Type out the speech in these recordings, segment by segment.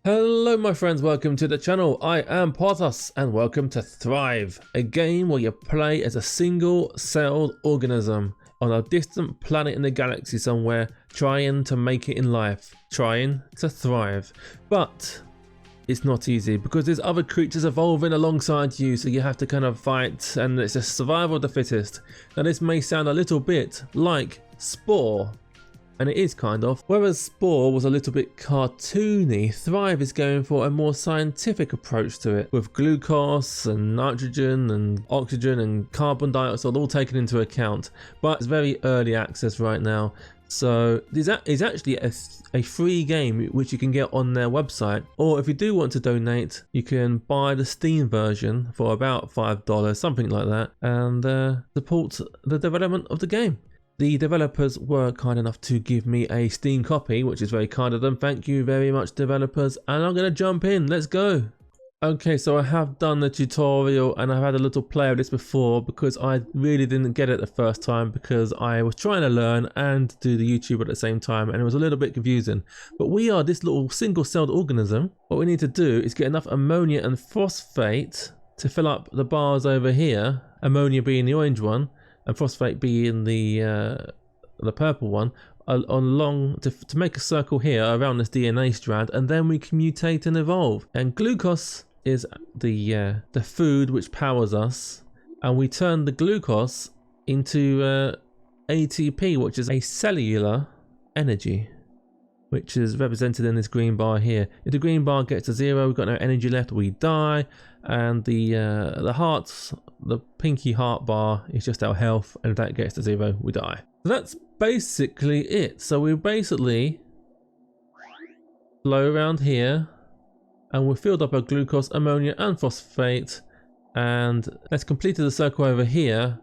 Hello my friends, welcome to the channel. I am Porthos and welcome to Thrive, a game where you play as a single-celled organism on a distant planet in the galaxy somewhere, trying to make it in life, trying to thrive. But it's not easy because there's other creatures evolving alongside you, so you have to kind of fight, and it's a survival of the fittest. Now this may sound a little bit like Spore, and it is kind of. Whereas Spore was a little bit cartoony, Thrive is going for a more scientific approach to it, with glucose and nitrogen and oxygen and carbon dioxide all taken into account. But it's very early access right now, so it's actually a free game which you can get on their website, or if you do want to donate, you can buy the Steam version for about $5, something like that, and support the development of the game. The developers were kind enough to give me a Steam copy, which is very kind of them. Thank you very much, developers. And I'm going to jump in. Let's go. Okay, so I have done the tutorial and I've had a little play of this before because I really didn't get it the first time because I was trying to learn and do the YouTube at the same time, and it was a little bit confusing. But we are this little single-celled organism. What we need to do is get enough ammonia and phosphate to fill up the bars over here, ammonia being the orange one, and phosphate being the purple one, to make a circle here around this DNA strand, and then we can mutate and evolve. And glucose is the food which powers us, and we turn the glucose into ATP, which is a cellular energy, which is represented in this green bar here. If the green bar gets to 0, we've got no energy left, we die. And the hearts, the pinky heart bar is just our health, and if that gets to 0, we die. So that's basically it. So we basically flow around here, and we've filled up our glucose, ammonia, and phosphate. And let's complete the circle over here,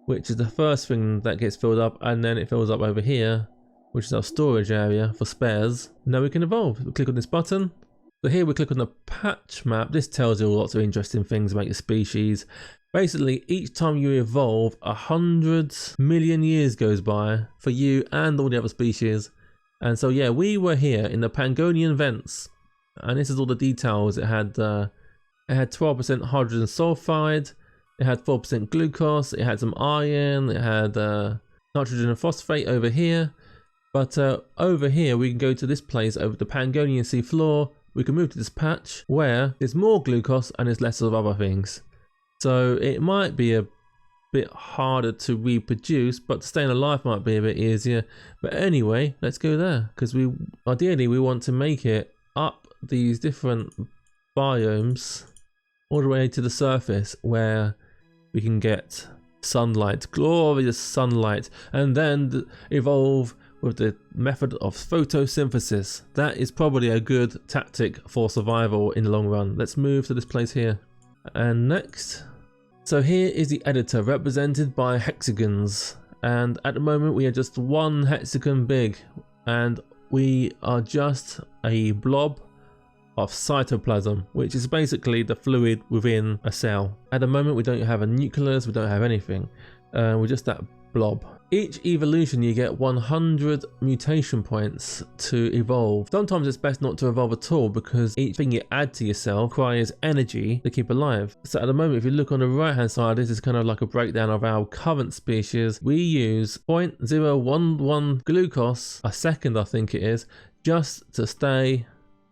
which is the first thing that gets filled up, and then it fills up over here, which is our storage area for spares. Now we can evolve. We click on this button. So here we click on the patch map. This tells you lots of interesting things about your species. Basically, each time you evolve, 100 million years goes by for you and all the other species. And so yeah, we were here in the Pangonian vents, and this is all the details. It had 12% hydrogen sulfide, it had 4% glucose, it had some iron, it had nitrogen and phosphate over here. But over here we can go to this place over the Pangonian Sea Floor. We can move to this patch where there's more glucose and there's less of other things. So it might be a bit harder to reproduce, but staying alive might be a bit easier. But anyway, let's go there, because ideally we want to make it up these different biomes all the way to the surface where we can get sunlight, glorious sunlight, and then evolve with the method of photosynthesis. That is probably a good tactic for survival in the long run. Let's move to this place here. And next, so here is the editor represented by hexagons, and at the moment we are just one hexagon big, and we are just a blob of cytoplasm, which is basically the fluid within a cell. At the moment we don't have a nucleus, we don't have anything. We're just that blob. Each evolution you get 100 mutation points to evolve. Sometimes it's best not to evolve at all because each thing you add to yourself requires energy to keep alive. So at the moment, if you look on the right hand side, this is kind of like a breakdown of our current species. We use 0.011 glucose a second, I think it is, just to stay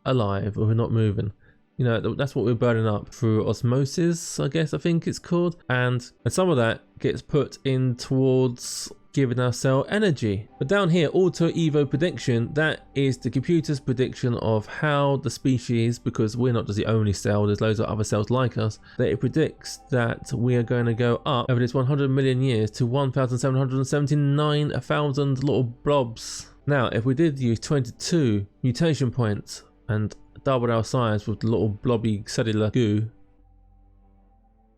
alive or we're not moving. You know, that's what we're burning up through osmosis, I guess I think it's called. And some of that gets put in towards giving our cell energy. But down here, auto evo prediction, that is the computer's prediction of how the species, because we're not just the only cell, there's loads of other cells like us, that it predicts that we are going to go up over this 100 million years to 1,779,000 little blobs. Now, if we did use 22 mutation points and doubled our size with the little blobby cellular goo,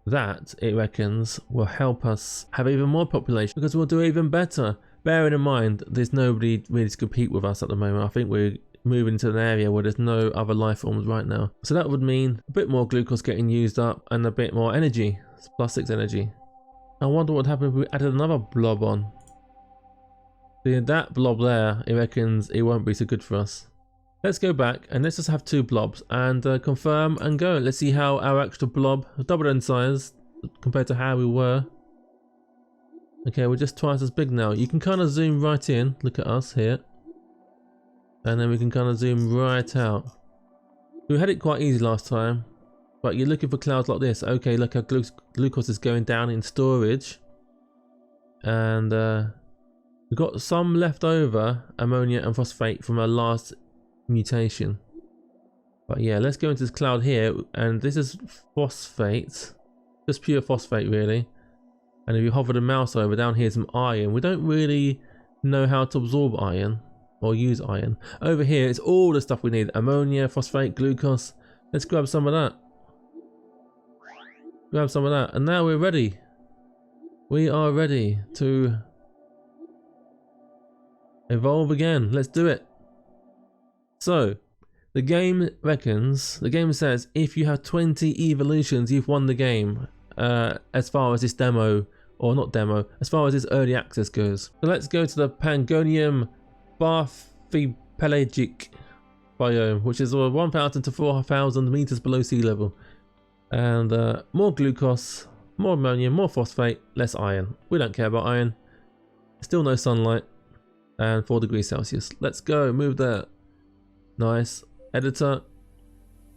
that, it reckons, will help us have even more population because we'll do even better. Bearing in mind, there's nobody really to compete with us at the moment. I think we're moving to an area where there's no other life forms right now. So that would mean a bit more glucose getting used up and a bit more energy, +6 energy. I wonder what would happen if we added another blob on. See, that blob there, he reckons it won't be so good for us. Let's go back and let's just have 2 blobs and confirm and go. Let's see how our extra blob doubled in size compared to how we were. Okay, we're just twice as big now. You can kind of zoom right in. Look at us here. And then we can kind of zoom right out. We had it quite easy last time. But you're looking for clouds like this. Okay, look how glucose is going down in storage. And we've got some left over ammonia and phosphate from our last mutation. But yeah, let's go into this cloud here. And this is phosphate. Just pure phosphate really. And if you hover the mouse over, down here's some iron. We don't really know how to absorb iron or use iron. Over here it's all the stuff we need. Ammonia, phosphate, glucose. Let's grab some of that. Grab some of that. And now we're ready. We are ready to evolve again. Let's do it. So, the game says if you have 20 evolutions, you've won the game. As far as this demo, or not demo, as far as this early access goes. So let's go to the Pangonian Bathypelagic biome, which is 1,000 to 4,000 meters below sea level. And more glucose, more ammonia, more phosphate, less iron. We don't care about iron. Still no sunlight. And 4 degrees Celsius. Let's go, move there. Nice. Editor.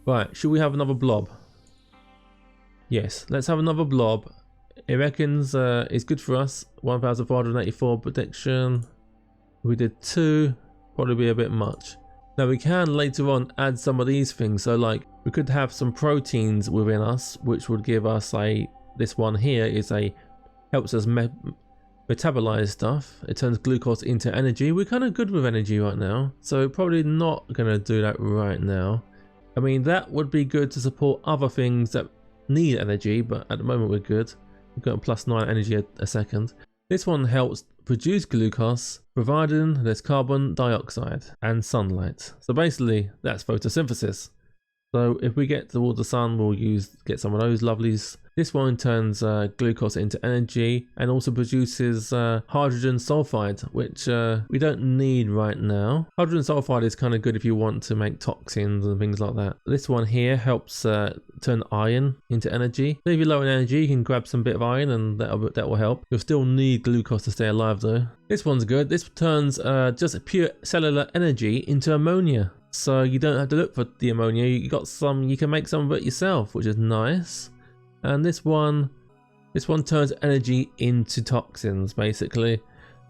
Right, should we have another blob? Yes, let's have another blob. It reckons it's good for us. 1,484 prediction. We did 2, probably be a bit much. Now we can later on add some of these things. So like we could have some proteins within us, which would give us this one here is helps us metabolize stuff. It turns glucose into energy. We're kind of good with energy right now, so probably not gonna do that right now. I mean, that would be good to support other things that need energy, but at the moment we're good. We've got +9 energy a second. This one helps produce glucose, providing there's carbon dioxide and sunlight. So basically, that's photosynthesis. So if we get towards the sun, we'll get some of those lovelies. This one turns glucose into energy and also produces hydrogen sulfide, which we don't need right now. Hydrogen sulfide is kind of good if you want to make toxins and things like that. This one here helps turn iron into energy. So if you're low in energy, you can grab some bit of iron and that will help. You'll still need glucose to stay alive though. This one's good. This turns just pure cellular energy into ammonia. So you don't have to look for the ammonia. You can make some of it yourself, which is nice. And this one turns energy into toxins, basically.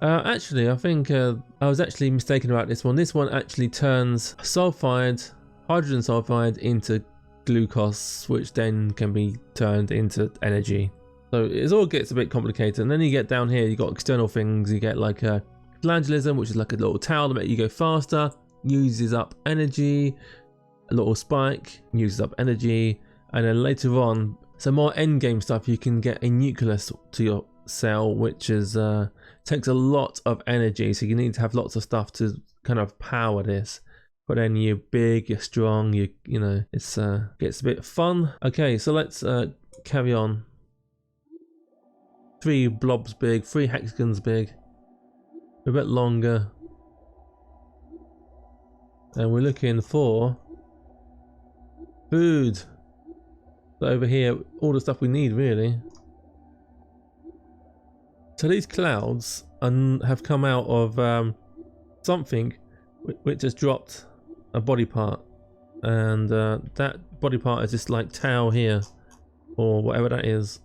Actually, I think I was actually mistaken about this one. This one actually turns hydrogen sulfide into glucose, which then can be turned into energy. So it all gets a bit complicated. And then you get down here, you got external things. You get like a flagellism, which is like a little towel that makes you go faster, uses up energy. A little spike uses up energy, and then later on, some more endgame stuff. You can get a nucleus to your cell, which is takes a lot of energy. So you need to have lots of stuff to kind of power this. But then you're big, you're strong. You know, it's gets a bit fun. Okay, so let's carry on. 3 blobs big, 3 hexagons big, a bit longer, and we're looking for food. So over here, all the stuff we need really. So these clouds have come out of something which has dropped a body part, and that body part is just like tau here, or whatever that is.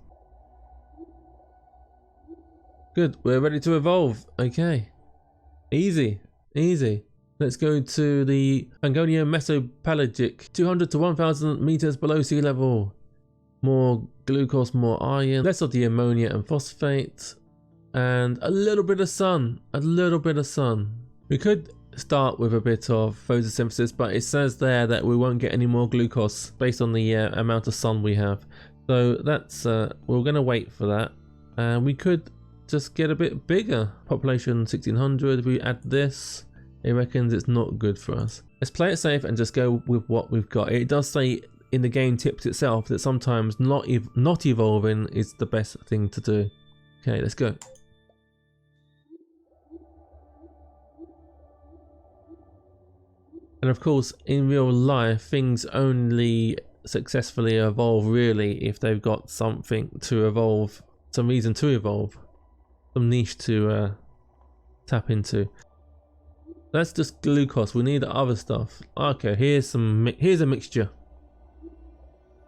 Good, we're ready to evolve. Okay, easy. Let's go to the Pangonian Mesopelagic, 200 to 1,000 meters below sea level. More glucose, more iron, less of the ammonia and phosphate, and a little bit of sun. We could start with a bit of photosynthesis, but it says there that we won't get any more glucose based on the amount of sun we have. So that's we're going to wait for that, and we could just get a bit bigger. Population 1,600. If we add this, it reckons it's not good for us. Let's play it safe and just go with what we've got. It does say in the game tips itself that sometimes not evolving is the best thing to do. Okay, let's go. And of course, in real life, things only successfully evolve really if they've got something to evolve, some reason to evolve, some niche to tap into. That's just glucose. We need other stuff. Okay, here's a mixture.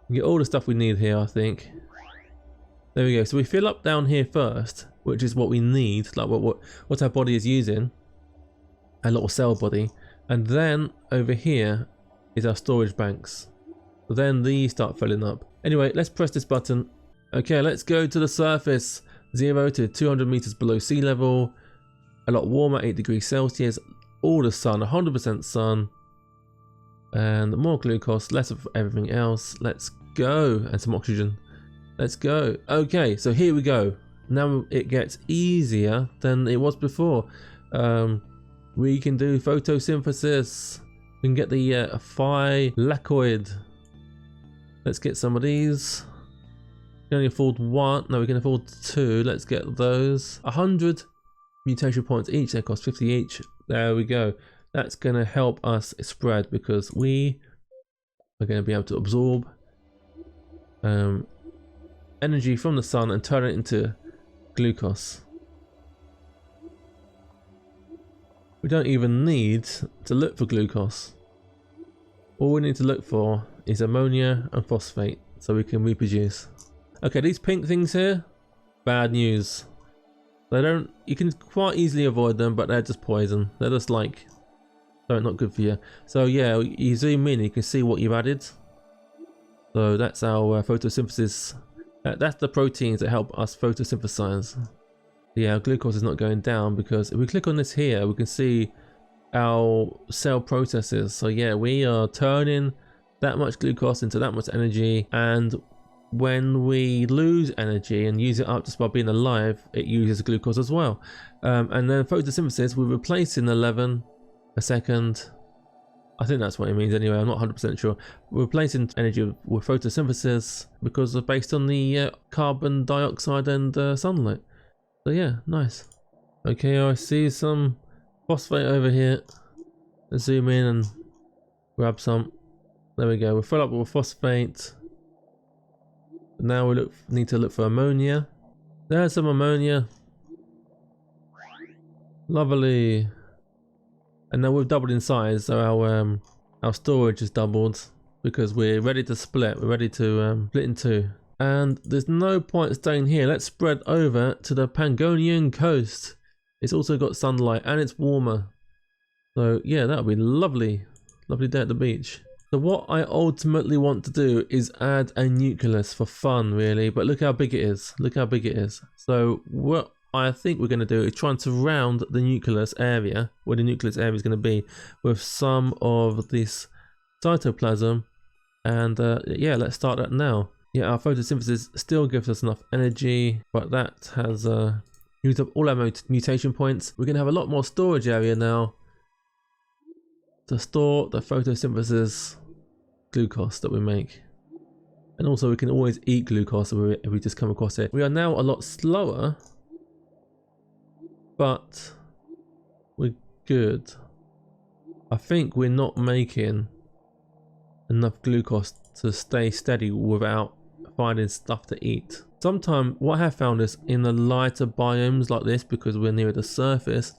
We get all the stuff we need here, I think. There we go. So we fill up down here first, which is what we need, like what our body is using, a little cell body, and then over here is our storage banks. Then these start filling up. Anyway, let's press this button. Okay, let's go to the surface. 0 to 200 meters below sea level. A lot warmer, 8 degrees Celsius. All the sun, 100% sun. And more glucose, less of everything else. Let's go. And some oxygen. Let's go. Okay, so here we go. Now it gets easier than it was before. We can do photosynthesis. We can get the phylacoid. Let's get some of these. We can only afford one. No, we can afford two. Let's get those. 100 mutation points each. They cost 50 each. There we go. That's going to help us spread because we are going to be able to absorb energy from the sun and turn it into glucose. We don't even need to look for glucose. All we need to look for is ammonia and phosphate so we can reproduce. Okay, these pink things here, bad news. They don't, you can quite easily avoid them, but they're just poison. They're just like, they're not good for you. So yeah, you zoom in, you can see what you've added. So that's our photosynthesis. That's the proteins that help us photosynthesize. Yeah, our glucose is not going down because if we click on this here, we can see our cell processes. So yeah, we are turning that much glucose into that much energy, and when we lose energy and use it up just by being alive, it uses glucose as well. And then photosynthesis, we're replacing 11 a second. I think that's what it means anyway, I'm not 100% sure. We're replacing energy with photosynthesis because they're based on the carbon dioxide and sunlight. So yeah, nice. Okay, I see some phosphate over here. Let's zoom in and grab some. There we go, we'll fill up with phosphate. Now we need to look for ammonia. There's some ammonia. Lovely. And now we've doubled in size, so our storage has doubled because we're ready to split. We're ready to split in two. And there's no point staying here. Let's spread over to the Pangonian coast. It's also got sunlight and it's warmer. So yeah, that'll be lovely. Lovely day at the beach. So what I ultimately want to do is add a nucleus for fun really, but look how big it is. Look how big it is. So what I think we're going to do is try and surround the nucleus area, where the nucleus area is going to be, with some of this cytoplasm. And yeah, let's start that now. Yeah, our photosynthesis still gives us enough energy, but that has used up all our mutation points. We're going to have a lot more storage area now to store the photosynthesis glucose that we make. And also we can always eat glucose if we just come across it. We are now a lot slower, but we're good. I think we're not making enough glucose to stay steady without finding stuff to eat. Sometimes what I have found is in the lighter biomes like this, because we're near the surface,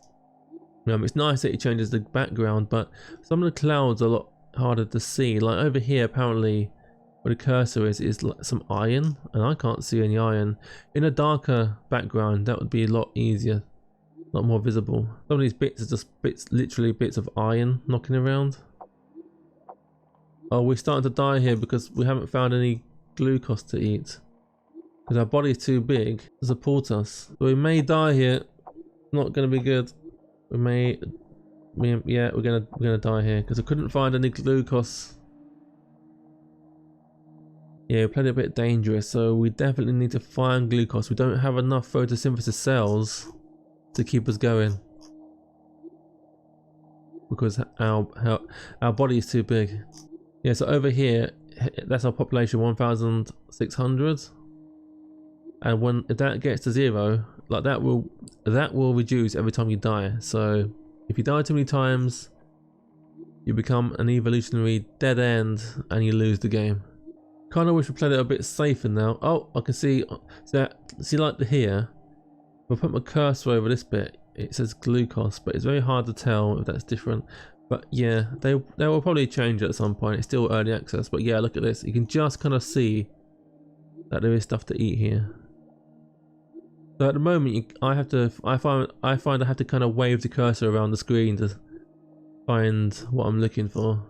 it's nice that it changes the background, but some of the clouds are a lot harder to see. Like over here, apparently where the cursor is like some iron, and I can't see any iron. In a darker background, that would be a lot easier, a lot more visible. Some of these bits are just literally bits of iron knocking around. Oh, we're starting to die here because we haven't found any glucose to eat. Because our body is too big to support us. So we may die here. Not going to be good. Yeah, we're gonna die here because I couldn't find any glucose. Yeah, we played a bit dangerous, so we definitely need to find glucose. We don't have enough photosynthesis cells to keep us going because our body is too big. Yeah, so over here, that's our population, 1,600, and if that gets to 0, like that will reduce every time you die. So if you die too many times, you become an evolutionary dead end and you lose the game. Kind of wish we played it a bit safer now. Oh, I can see, see like here, if I put my cursor over this bit, it says glucose, but it's very hard to tell if that's different. But yeah, they will probably change it at some point. It's still early access, but yeah, look at this. You can just kind of see that there is stuff to eat here. So at the moment, I find I have to kind of wave the cursor around the screen to find what I'm looking for.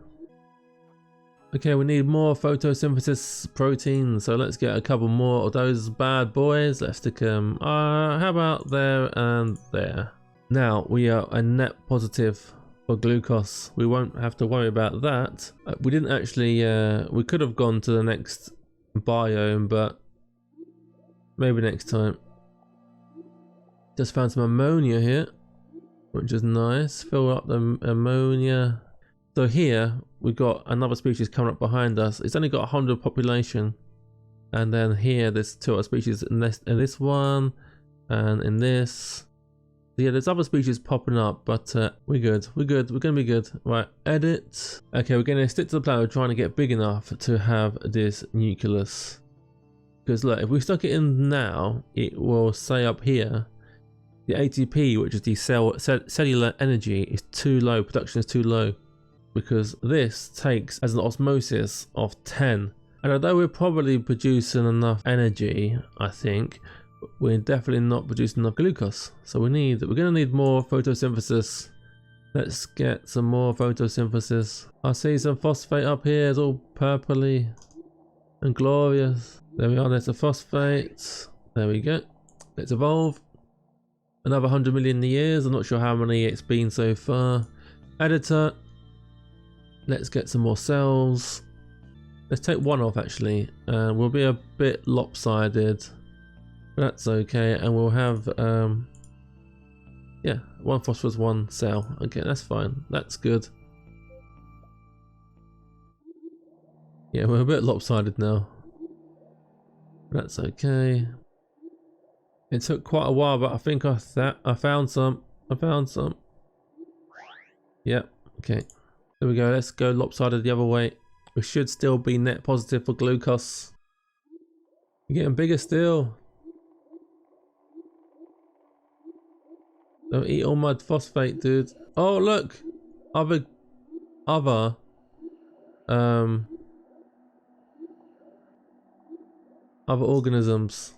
Okay, we need more photosynthesis proteins, so let's get a couple more of those bad boys. Let's stick them, how about there and there. Now, we are a net positive for glucose. We won't have to worry about that. We didn't actually, we could have gone to the next biome, but maybe next time. Just found some ammonia here, which is nice. Fill up the ammonia. So here, we've got another species coming up behind us. It's only got 100 population. And then here, there's 2 other species in this one, and in this. So yeah, there's other species popping up, but we're good. We're gonna be good. Right, edit. Okay, we're gonna stick to the plan. We're trying to get big enough to have this nucleus. Because look, if we stuck it in now, it will say up here, the ATP, which is the cellular energy, is too low. Production is too low. Because this takes as an osmosis of 10. And although we're probably producing enough energy, I think, we're definitely not producing enough glucose. So we're gonna need more photosynthesis. Let's get some more photosynthesis. I see some phosphate up here, it's all purpley and glorious. There we are, there's a phosphate. There we go. Let's evolve. Another 100 million years, I'm not sure how many it's been so far. Editor. Let's get some more cells. Let's take one off actually. We'll be a bit lopsided. That's okay, and we'll have yeah, 1 phosphorus, 1 cell. Okay, that's fine. That's good. Yeah, we're a bit lopsided now. That's okay. It took quite a while, but I think I found some. Yep. Okay. There we go. Let's go lopsided the other way. We should still be net positive for glucose. We're getting bigger still. Don't eat all my phosphate, dude. Oh look, other organisms.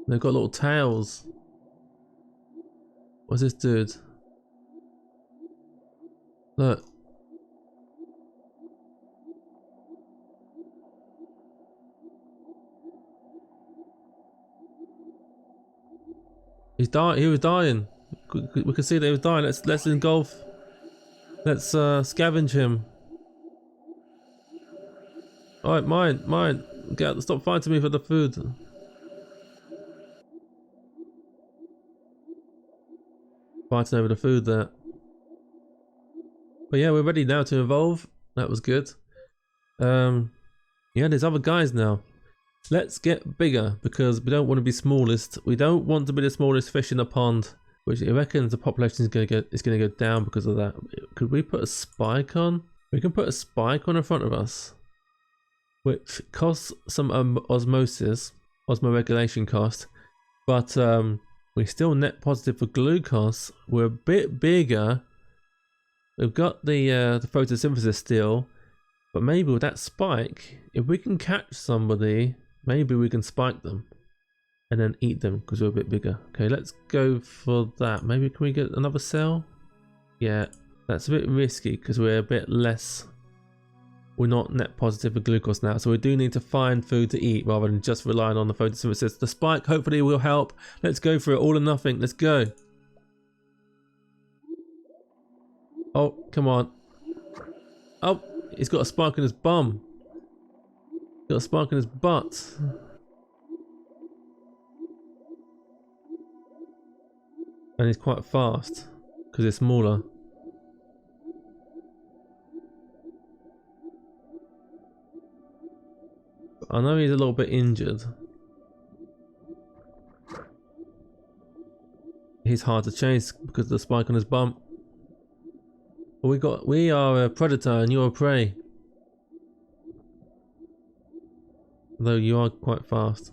They've got little tails. What's this dude? Look. He's dying. He was dying. We can see that he was dying. Let's engulf. Let's scavenge him. All right, mine. Stop fighting me for the food. Fighting over the food there. But yeah, we're ready now to evolve. That was good. Yeah, there's other guys now. Let's get bigger because we don't want to be smallest. We don't want to be the smallest fish in the pond, which I reckon the population is going to go down because of that. Could we put a spike on? We can put a spike on in front of us, which costs some osmoregulation cost, but we're still net positive for glucose. We're a bit bigger. We've got the photosynthesis still, but maybe with that spike, if we can catch somebody, maybe we can spike them and then eat them because we're a bit bigger. Okay, let's go for that. Maybe can we get another cell? Yeah, that's a bit risky because we're a bit less. We're not net positive for glucose now, so we do need to find food to eat rather than just relying on the photosynthesis. The spike hopefully will help. Let's go for it, all or nothing. Let's go. Oh, come on. Oh, he's got a spark in his bum. Got a spark in his butt. And he's quite fast because it's smaller. I know he's a little bit injured. He's hard to chase because of the spike on his bum. We are a predator and you're a prey. Though you are quite fast.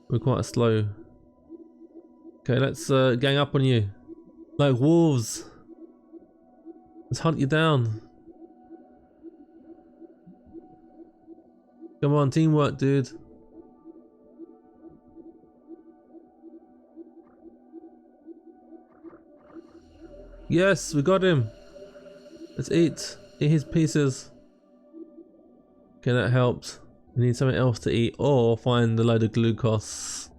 We're quite slow. Okay, let's gang up on you. Like wolves. Let's hunt you down. Come on, teamwork, dude. Yes, we got him. Let's eat. Eat his pieces. Okay, that helped. We need something else to eat or find a load of glucose.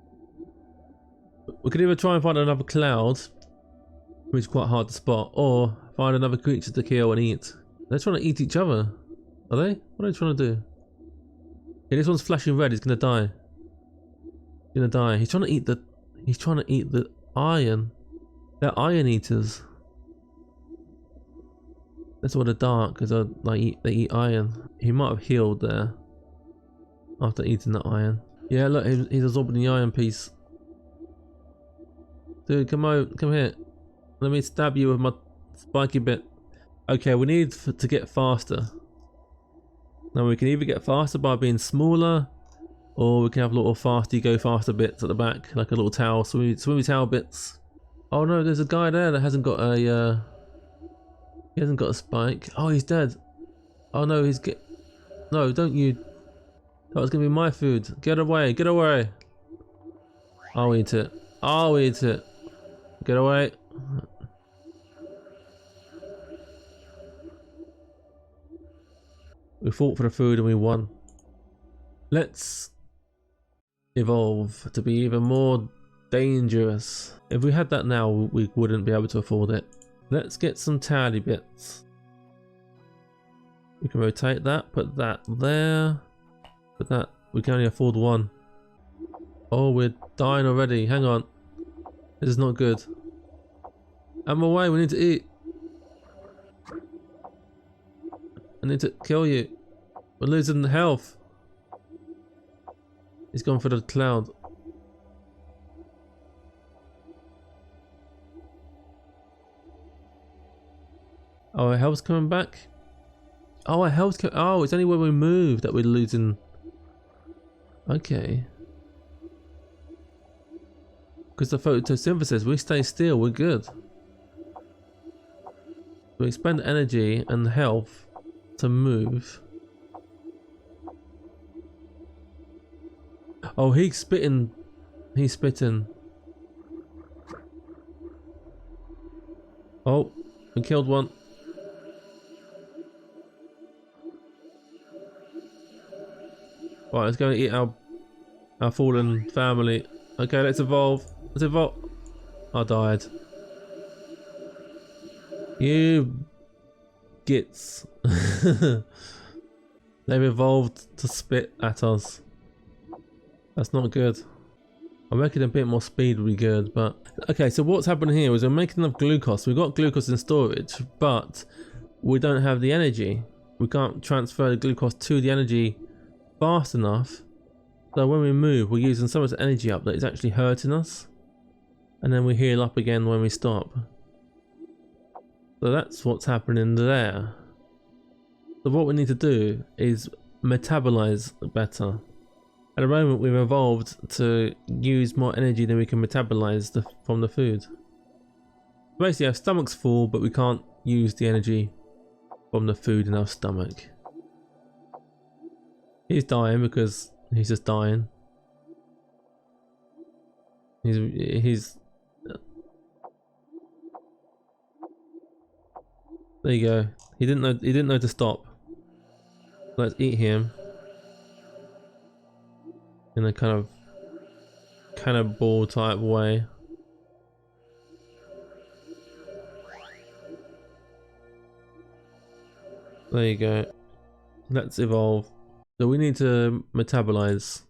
We could either try and find another cloud, which is quite hard to spot, or find another creature to kill and eat. They're trying to eat each other. Are they? What are they trying to do? Yeah, this one's flashing red. He's gonna die. He's gonna die. He's trying to eat the. He's trying to eat the iron. They're iron eaters. That's why they're dark, because they eat iron. He might have healed there after eating the iron. Yeah, look, he's absorbing the iron piece. Dude, come here. Let me stab you with my spiky bit. Okay, we need to get faster. Now we can either get faster by being smaller, or we can have little fasty go faster bits at the back, like a little towel, swimmy towel bits. Oh no, there's a guy there that hasn't got a he hasn't got a spike. Oh, he's dead. Oh no, no, don't you. That was gonna be my food. Get away, get away. I'll eat it. I'll eat it. Get away. We fought for the food and we won. Let's evolve to be even more dangerous. If we had that now, we wouldn't be able to afford it. Let's get some tally bits. We can rotate that, put that there. Put that, we can only afford one. Oh, we're dying already. Hang on. This is not good. I'm away, we need to eat. I need to kill you. We're losing health. He's gone for the cloud. Oh, our health's coming back. Oh, our health's coming. Oh, it's only when we move that we're losing. Okay. Because the photosynthesis, we stay still, we're good. We expend energy and health to move. Oh, he's spitting. He's spitting. Oh, we killed one. Right, let's go and eat our fallen family. Okay, let's evolve. Let's evolve. I died. You gits. They've evolved to spit at us. That's not good. I'm making a bit more speed would be good, but okay, so what's happening here is we're making enough glucose. We've got glucose in storage, but we don't have the energy. We can't transfer the glucose to the energy fast enough. So when we move, we're using so much energy up that it's actually hurting us. And then we heal up again when we stop. So that's what's happening there. So what we need to do is metabolize better. At the moment we've evolved to use more energy than we can metabolize from the food. Basically our stomach's full, but we can't use the energy from the food in our stomach. He's dying because he's just dying. He's there you go. He didn't know to stop. Let's eat him. In a kind of cannibal type way. There you go. Let's evolve. So we need to metabolize,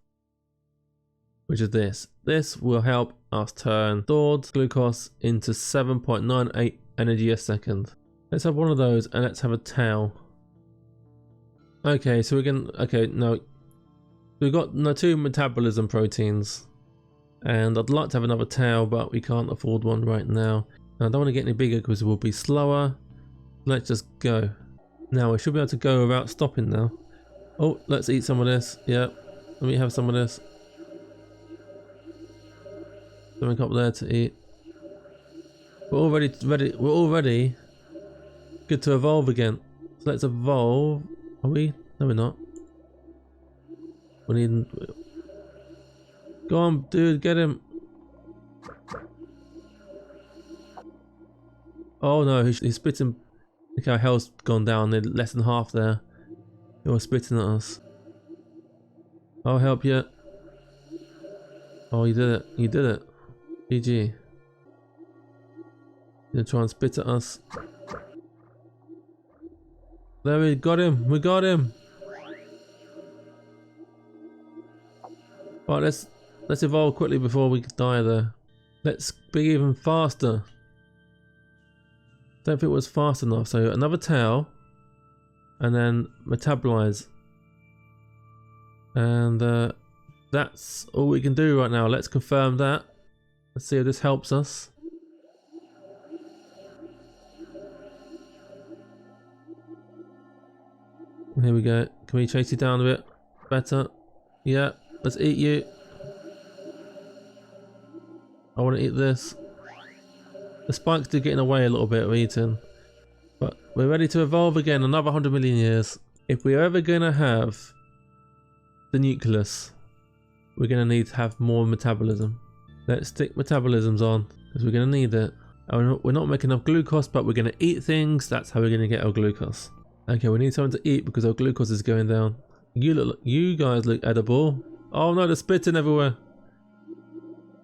which is this. This will help us turn stored glucose into 7.98 energy a second. Let's have one of those and let's have a towel. Okay, so we can, okay, no. We've got two metabolism proteins, and I'd like to have another towel, but we can't afford one right now. And I don't want to get any bigger because we'll be slower, let's just go. Now we should be able to go without stopping now. Oh, let's eat some of this. Yeah, let me have some of this. Something up there to eat. We're already ready. We're already good to evolve again. So let's evolve. Are we? No, we're not. We need. Go on, dude, get him. Oh no, he's spitting. Look, our health's gone down. They're less than half there. He was spitting at us. I'll help you. Oh, you did it. You did it. GG. You're gonna try and spit at us. There, we got him. We got him. Right, let's evolve quickly before we die there. Let's be even faster. Don't think it was fast enough. So another tail, and then metabolize. And that's all we can do right now. Let's confirm that. Let's see if this helps us. Here we go. Can we chase you down a bit better? Yeah. Let's eat you. I want to eat this. The spikes do get in the way a little bit of eating. But we're ready to evolve again, another 100 million years. If we're ever going to have the nucleus, we're going to need to have more metabolism. Let's stick metabolisms on, because we're going to need it. We're not making enough glucose, but we're going to eat things. That's how we're going to get our glucose. Okay, we need something to eat because our glucose is going down. You guys look edible. Oh no, they're spitting everywhere.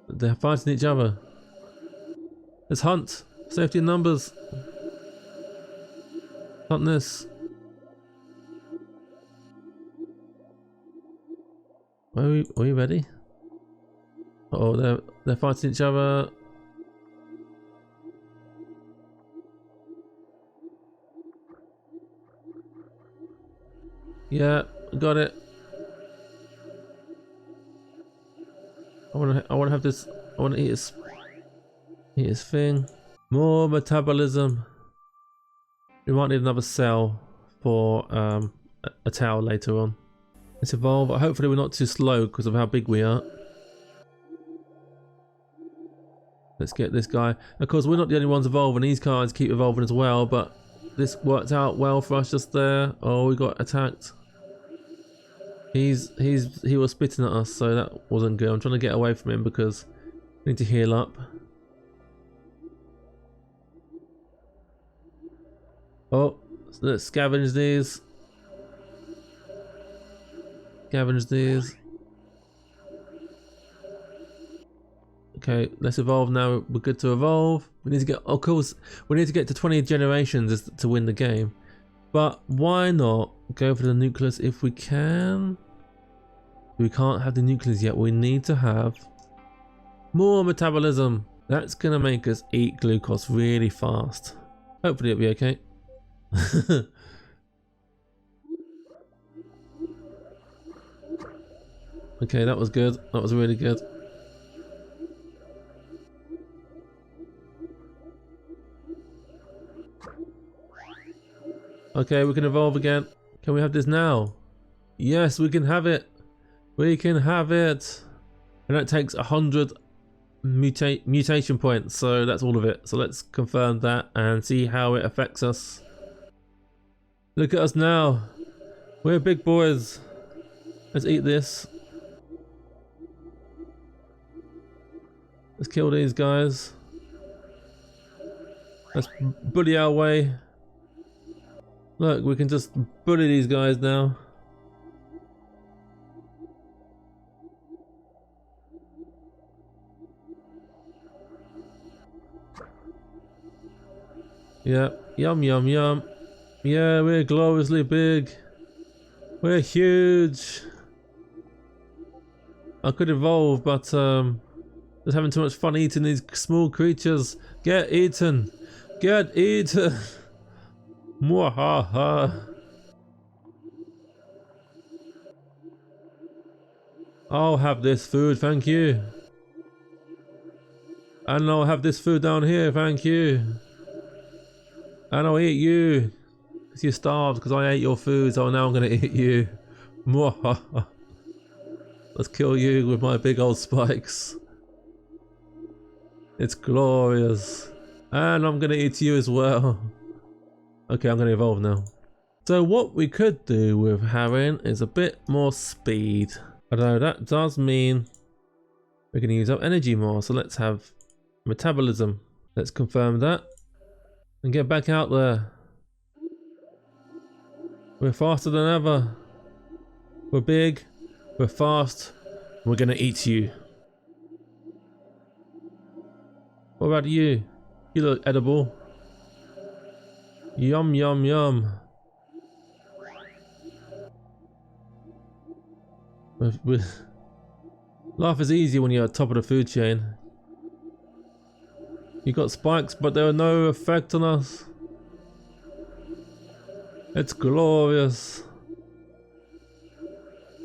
They're fighting each other. Let's hunt. Safety in numbers. Hunt this. Are we ready? Uh-oh, they're fighting each other. Yeah, got it. I wanna have this. I wanna eat his thing. More metabolism. We might need another cell for a tower later on. Let's evolve. Hopefully we're not too slow because of how big we are. Let's get this guy. Of course, we're not the only ones evolving. These guys keep evolving as well, but this worked out well for us just there. Oh, we got attacked. He was spitting at us, so that wasn't good. I'm trying to get away from him because we need to heal up. Oh, let's scavenge these. Scavenge these. Okay, let's evolve now. We're good to evolve. We need to get, of course, we need to get to 20 generations to win the game. But why not go for the nucleus if we can? We can't have the nucleus yet. We need to have more metabolism. That's gonna make us eat glucose really fast. Hopefully it'll be okay. Okay, that was good. That was really good. Okay, we can evolve again. Can we have this now? Yes, we can have it. We can have it. And that takes 100 mutation points, so that's all of it. So let's confirm that and see how it affects us. Look at us now. We're big boys. Let's eat this. Let's kill these guys. Let's bully our way. Look, we can just bully these guys now. Yeah, yum yum yum. Yeah, we're gloriously big. We're huge. I could evolve, but just having too much fun eating these small creatures. Get eaten. Get eaten. Mwahaha. I'll have this food, thank you. And I'll have this food down here, thank you. And I'll eat you. Because you're starved, because I ate your food, so now I'm going to eat you. Let's kill you with my big old spikes. It's glorious. And I'm going to eat you as well. Okay, I'm going to evolve now. So what we could do with having is a bit more speed. Although that does mean we're going to use up energy more. So let's have metabolism. Let's confirm that. And get back out there. We're faster than ever. We're big. We're fast. We're going to eat you. What about you? You look edible. Yum, yum, yum. Life is easy when you're at the top of the food chain. You got spikes, but there are no effect on us. It's glorious.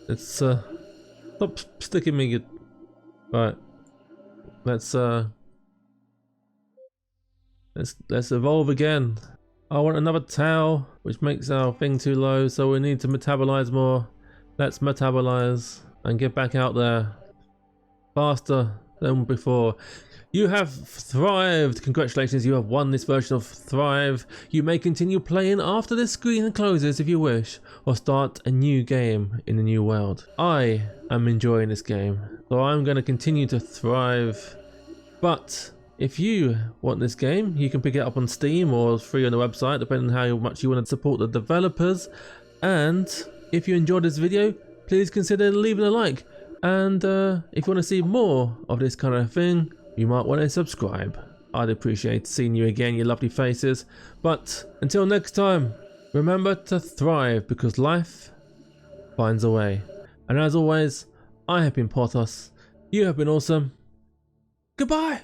It's stop sticking me. Right. Let's evolve again. I want another tau, which makes our thing too low, so we need to metabolize more. Let's metabolize and get back out there faster than before. You have thrived. Congratulations, you have won this version of Thrive. You may continue playing after this screen closes if you wish, or start a new game in a new world. I am enjoying this game, so I'm going to continue to thrive. But if you want this game, you can pick it up on Steam or free on the website, depending on how much you want to support the developers. And if you enjoyed this video, please consider leaving a like. And if you want to see more of this kind of thing, you might want to subscribe. I'd appreciate seeing you again, you lovely faces. But until next time, remember to thrive, because life finds a way. And as always, I have been Porthos. You have been awesome. Goodbye!